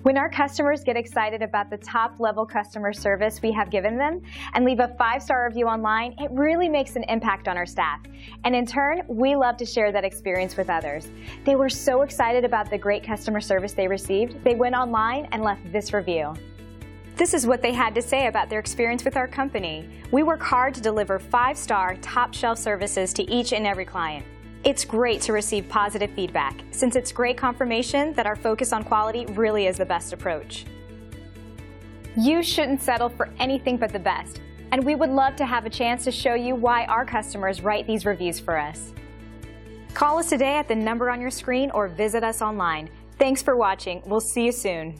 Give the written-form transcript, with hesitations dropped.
When our customers get excited about the top-level customer service we have given them and leave a 5-star review online, it really makes an impact on our staff. And in turn, we love to share that experience with others. They were so excited about the great customer service they received, they went online and left this review. This is what they had to say about their experience with our company. We work hard to deliver 5-star, top-shelf services to each and every client. It's great to receive positive feedback, since it's great confirmation that our focus on quality really is the best approach. You shouldn't settle for anything but the best, and we would love to have a chance to show you why our customers write these reviews for us. Call us today at the number on your screen or visit us online. Thanks for watching. We'll see you soon.